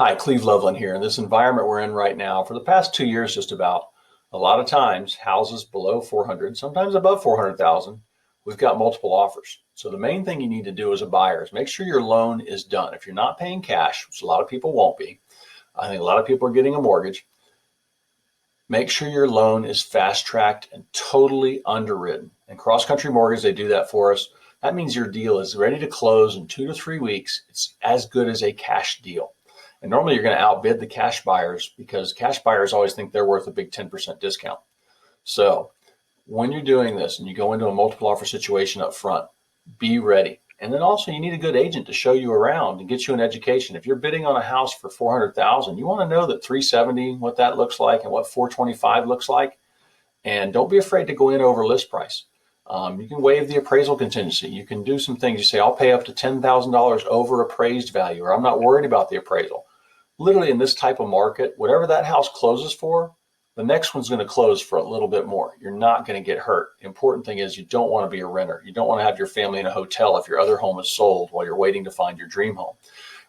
Hi, Cleve Loveland here. In this environment we're in right now, for the past 2 years, just about, a lot of times houses below 400, sometimes above 400,000, we've got multiple offers. So the main thing you need to do as a buyer is make sure your loan is done. If you're not paying cash, which a lot of people won't be, I think a lot of people are getting a mortgage, make sure your loan is fast-tracked and totally underwritten. And Cross Country Mortgage, they do that for us. That means your deal is ready to close in 2 to 3 weeks. It's as good as a cash deal. And normally you're going to outbid the cash buyers because cash buyers always think they're worth a big 10% discount. So when you're doing this and you go into a multiple offer situation up front, be ready. And then also you need a good agent to show you around and get you an education. If you're bidding on a house for 400,000, you want to know that 370, what that looks like and what 425 looks like. And don't be afraid to go in over list price. You can waive the appraisal contingency. You can do some things. You say, I'll pay up to $10,000 over appraised value, or I'm not worried about the appraisal. Literally in this type of market, whatever that house closes for, the next one's going to close for a little bit more. You're not going to get hurt. The important thing is you don't want to be a renter. You don't want to have your family in a hotel if your other home is sold while you're waiting to find your dream home.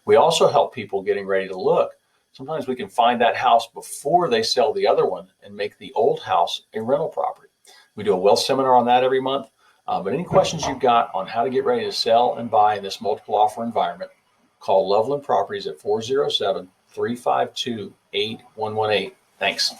We also help people getting ready to look. Sometimes we can find that house before they sell the other one and make the old house a rental property. We do a wealth seminar on that every month. But any questions you've got on how to get ready to sell and buy in this multiple offer environment, call Loveland Properties at 407-352-8118. Thanks.